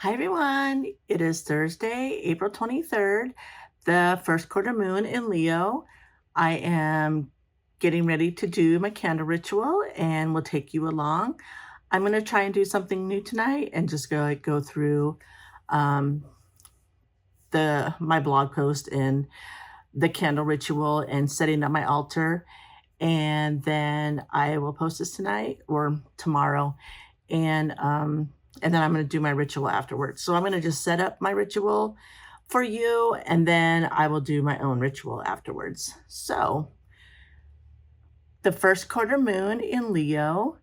Hi everyone. It is Thursday, April 23rd, the first quarter moon in Leo. I am getting ready to do my candle ritual and will take you along. I'm going to try and do something new tonight and just go through um, the my blog post and the candle ritual and setting up my altar. And then I will post this tonight or tomorrow. And and then I'm going to do my ritual afterwards. So I'm going to just set up my ritual for you, and then I will do my own ritual afterwards. So the first quarter moon in Leo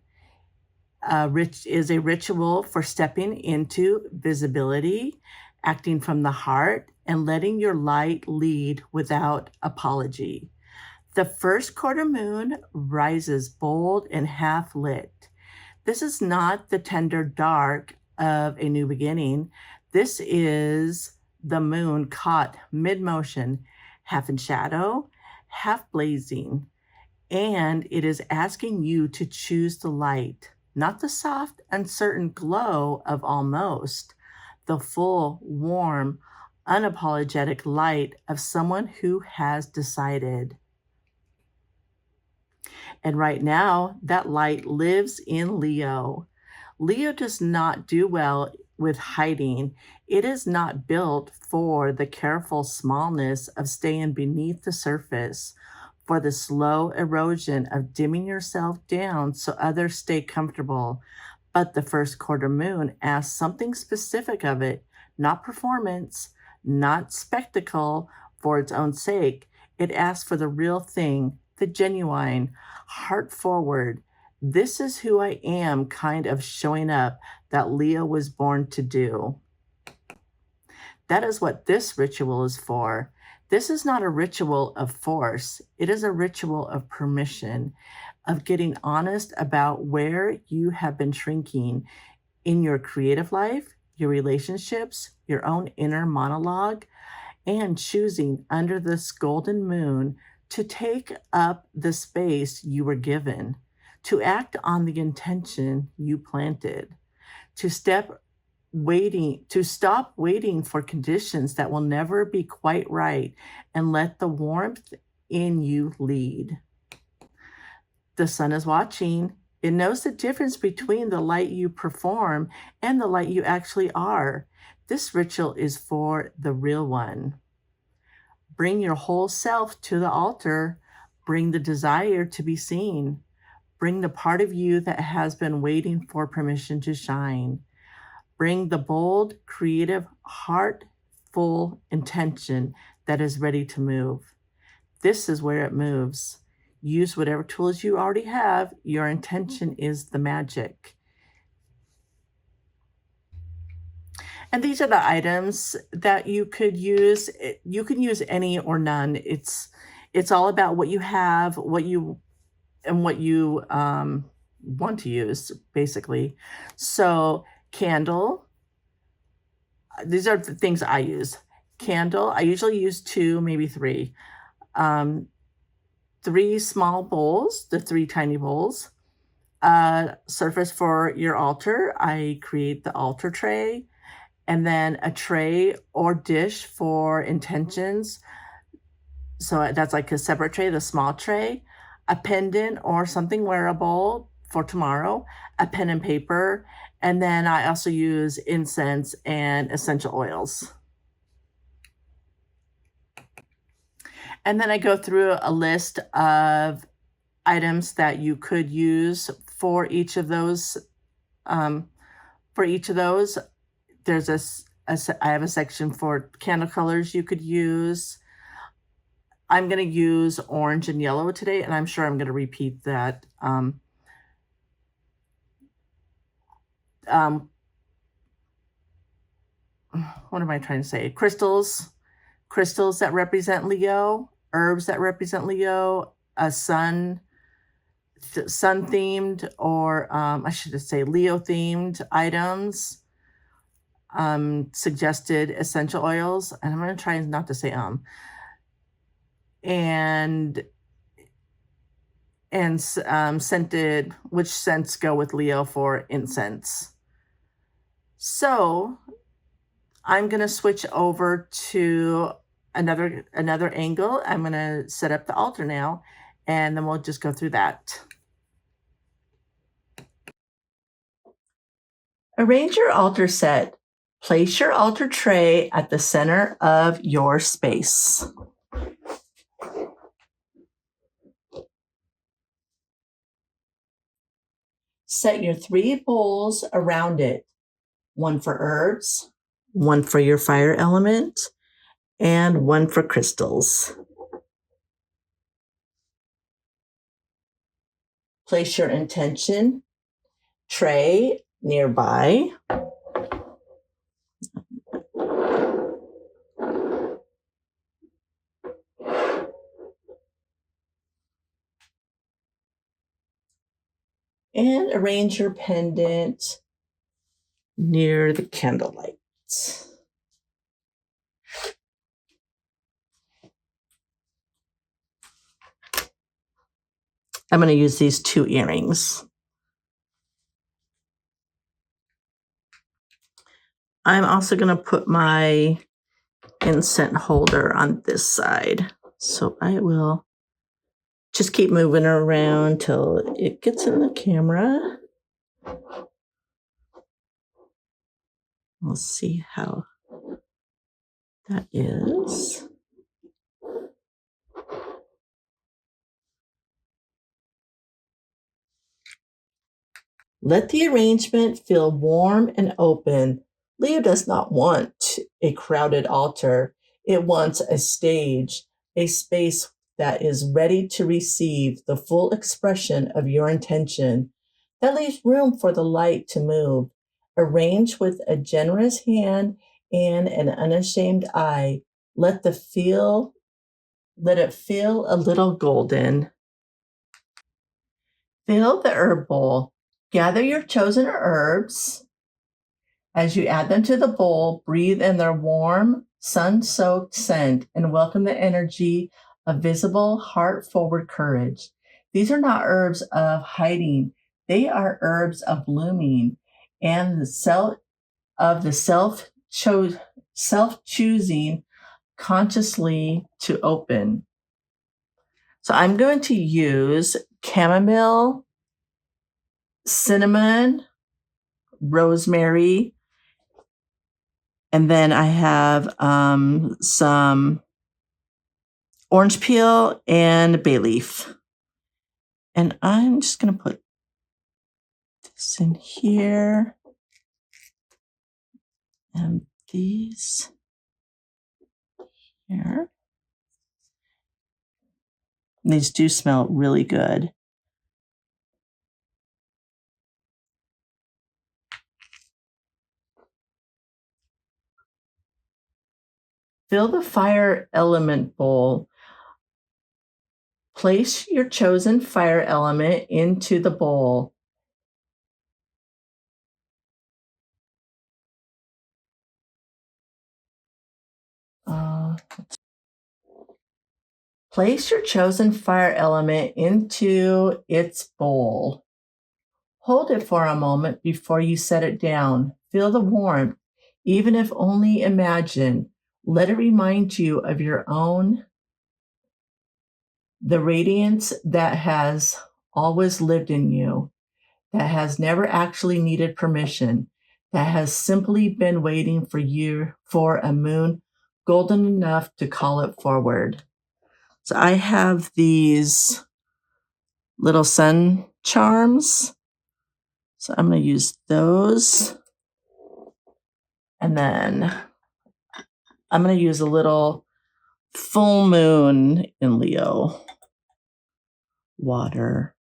is a ritual for stepping into visibility, acting from the heart, and letting your light lead without apology. The first quarter moon rises bold and half lit. This is not the tender dark of a new beginning. This is the moon caught mid-motion, half in shadow, half blazing, and it is asking you to choose the light, not the soft, uncertain glow of almost, the full, warm, unapologetic light of someone who has decided. And right now, that light lives in Leo. Leo does not do well with hiding. It is not built for the careful smallness of staying beneath the surface, for the slow erosion of dimming yourself down so others stay comfortable. But the first quarter moon asks something specific of it, not performance, not spectacle for its own sake. It asks for the real thing, the genuine, heart forward, this is who I am kind of showing up that Leo was born to do. That is what this ritual is for. This is not a ritual of force. It is a ritual of permission, of getting honest about where you have been shrinking in your creative life, your relationships, your own inner monologue, and choosing under this golden moon to take up the space you were given, to act on the intention you planted, to stop waiting for conditions that will never be quite right and let the warmth in you lead. The sun is watching. It knows the difference between the light you perform and the light you actually are. This ritual is for the real one. Bring your whole self to the altar. Bring the desire to be seen. Bring the part of you that has been waiting for permission to shine. Bring the bold, creative, heartful intention that is ready to move. This is where it moves. Use whatever tools you already have. Your intention is the magic. And these are the items that you could use. You can use any or none. It's all about what you have, what you want to use, basically. So candle, these are the things I use. Candle, I usually use 2, maybe 3. 3 small bowls, the 3 tiny bowls. Surface for your altar, I create the altar tray, and then a tray or dish for intentions. So that's like a separate tray, the small tray, a pendant or something wearable for tomorrow, a pen and paper, and then I also use incense and essential oils. And then I go through a list of items that you could use for each of those. There's I have a section for candle colors you could use. I'm going to use orange and yellow today, and I'm sure I'm going to repeat that. What am I trying to say? Crystals that represent Leo, herbs that represent Leo, a sun themed, or I should say Leo themed items, suggested essential oils, and I'm going to try not to say and scented, which scents go with Leo for incense. So I'm going to switch over to another angle. I'm going to set up the altar now, and then we'll just go through that. Arrange your altar set. Place your altar tray at the center of your space. Set your 3 bowls around it. 1 for herbs, 1 for your fire element, and 1 for crystals. Place your intention tray nearby. And arrange your pendant near the candlelight. I'm going to use these 2 earrings. I'm also going to put my incense holder on this side. So I will just keep moving it around till it gets in the camera. We'll see how that is. Let the arrangement feel warm and open. Leo does not want a crowded altar. It wants a stage, a space that is ready to receive the full expression of your intention. That leaves room for the light to move. Arrange with a generous hand and an unashamed eye. Let it feel a little golden. Fill the herb bowl. Gather your chosen herbs. As you add them to the bowl, breathe in their warm, sun-soaked scent and welcome the energy of visible, heart-forward courage. These are not herbs of hiding. They are herbs of blooming and the self-choosing consciously to open. So I'm going to use chamomile, cinnamon, rosemary, and then I have some orange peel and bay leaf. And I'm just going to put this in here and these here. And these do smell really good. Fill the fire element bowl. Place your chosen fire element into the bowl. Place your chosen fire element into its bowl. Hold it for a moment before you set it down. Feel the warmth, even if only imagine. Let it remind you of your own, the radiance that has always lived in you, that has never actually needed permission, that has simply been waiting for you for a moon golden enough to call it forward. So I have these little sun charms. So I'm going to use those. And then I'm going to use a little full moon in Leo water.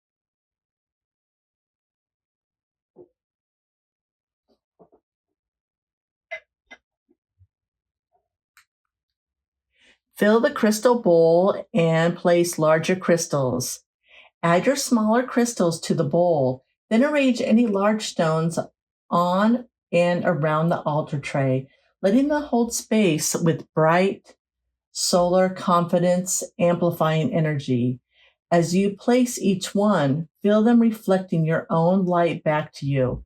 Fill the crystal bowl and place larger crystals. Add your smaller crystals to the bowl, then arrange any large stones on and around the altar tray, letting them hold space with bright, solar confidence amplifying energy. As you place each one, feel them reflecting your own light back to you,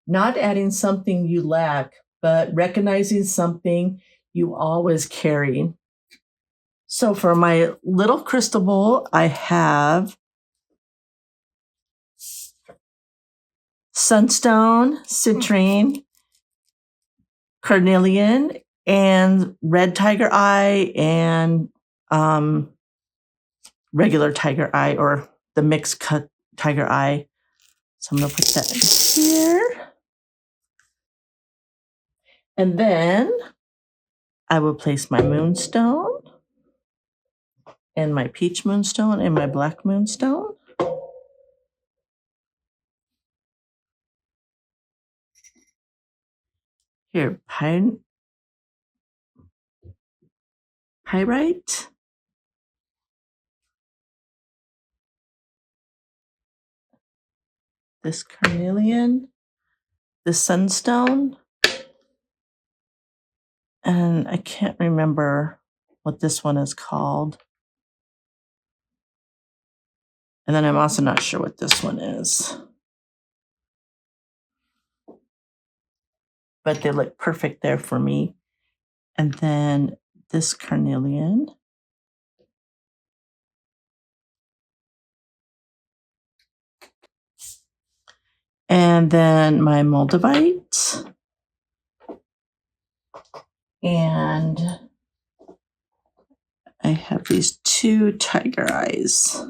not adding something you lack, but recognizing something you always carry. So for my little crystal bowl, I have Sunstone, citrine, carnelian, and red tiger eye, and regular tiger eye, or the mixed cut tiger eye. So I'm going to put that in here. And then I will place my moonstone, and my peach moonstone, and my black moonstone. Here, pyrite. This carnelian, the sunstone, and I can't remember what this one is called. And then I'm also not sure what this one is. But they look perfect there for me. And then this carnelian. And then my moldavite. And I have these two tiger eyes.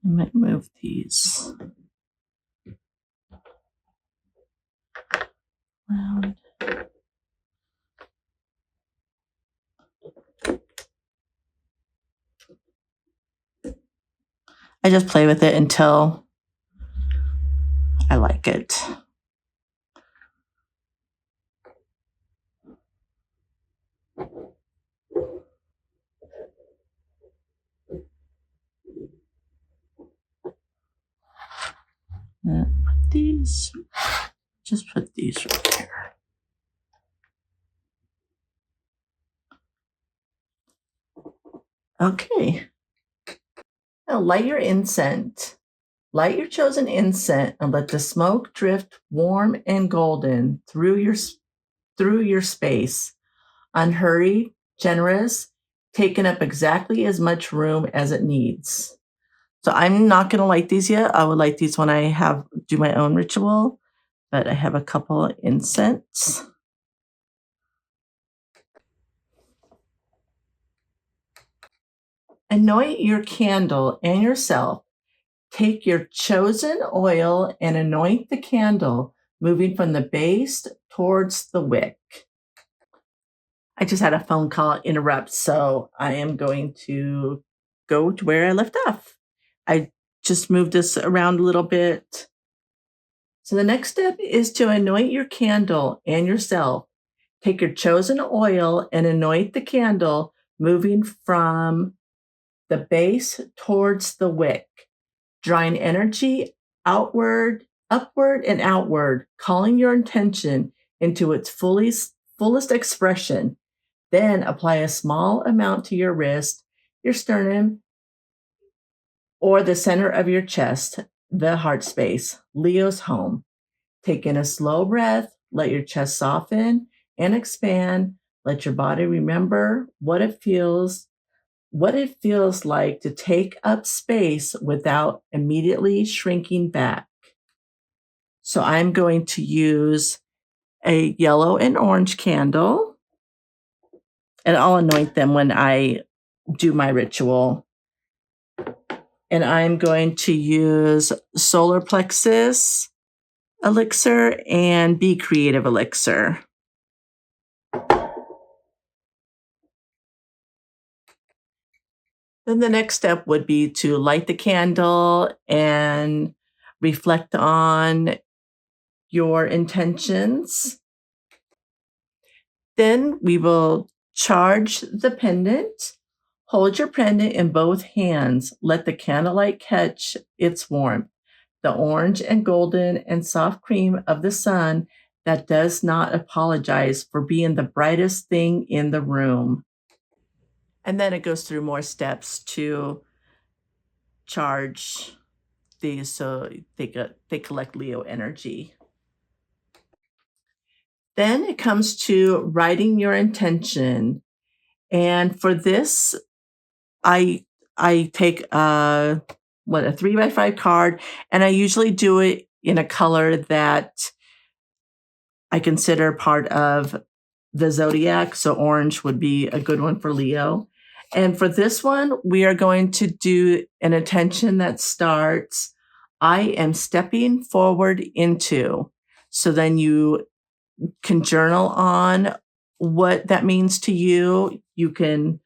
I might move these around. I just play with it until I like it. Put these, just put these right there. Okay. Now light your incense. Light your chosen incense and let the smoke drift warm and golden through your space. Unhurried, generous, taking up exactly as much room as it needs. So I'm not going to light these yet. I will light these when I do my own ritual, but I have a couple of incense. Anoint your candle and yourself. Take your chosen oil and anoint the candle, moving from the base towards the wick. I just had a phone call interrupt, so I am going to go to where I left off. I just moved this around a little bit. So the next step is to anoint your candle and yourself. Take your chosen oil and anoint the candle, moving from the base towards the wick, drawing energy upward and outward, calling your intention into its fullest expression. Then apply a small amount to your wrist, your sternum, or the center of your chest, the heart space, Leo's home. Take in a slow breath, let your chest soften and expand. Let your body remember what it feels like to take up space without immediately shrinking back. So I'm going to use a yellow and orange candle, and I'll anoint them when I do my ritual. And I'm going to use Solar Plexus elixir and Be Creative elixir. Then the next step would be to light the candle and reflect on your intentions. Then we will charge the pendant. Hold your pendant in both hands. Let the candlelight catch its warmth, the orange and golden and soft cream of the sun that does not apologize for being the brightest thing in the room. And then it goes through more steps to charge these so they collect Leo energy. Then it comes to writing your intention. And for this, I take a 3x5 card, and I usually do it in a color that I consider part of the zodiac. So orange would be a good one for Leo. And for this one, we are going to do an intention that starts, I am stepping forward into. So then you can journal on what that means to you. You can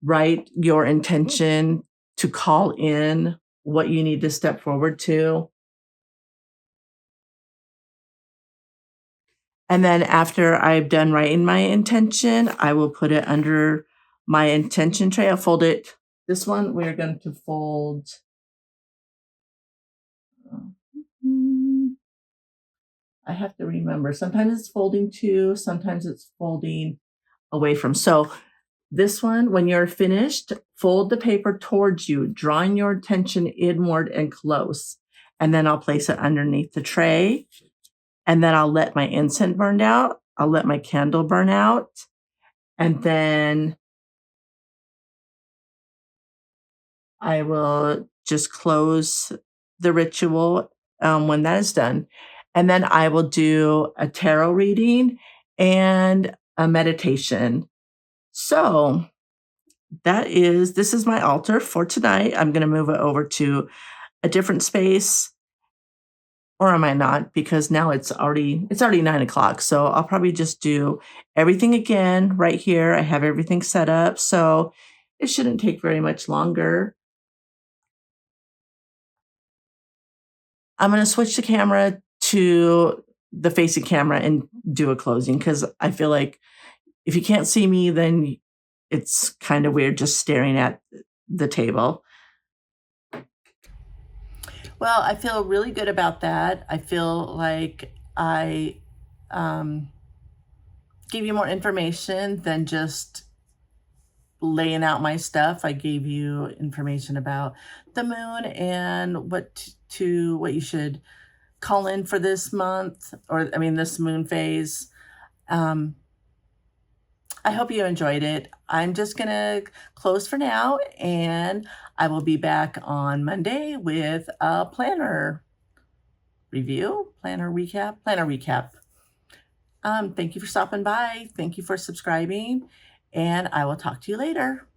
write your intention to call in what you need to step forward to. And then after I've done writing my intention, I will put it under my intention tray. I'll fold it. This one, we're going to fold. I have to remember. Sometimes it's folding to, sometimes it's folding away from. So this one, when you're finished, fold the paper towards you, drawing your attention inward and close. And then I'll place it underneath the tray. And then I'll let my incense burn out. I'll let my candle burn out. And then I will just close the ritual when that is done. And then I will do a tarot reading and a meditation. So this is my altar for tonight. I'm going to move it over to a different space, or am I not? Because now it's already 9:00. So I'll probably just do everything again right here. I have everything set up, so it shouldn't take very much longer. I'm going to switch the camera to the facing camera and do a closing, because I feel like if you can't see me, then it's kind of weird just staring at the table. Well, I feel really good about that. I feel like I gave you more information than just laying out my stuff. I gave you information about the moon and what you should call in for this month, this moon phase. I hope you enjoyed it. I'm just going to close for now, and I will be back on Monday with a planner recap. Thank you for stopping by. Thank you for subscribing, and I will talk to you later.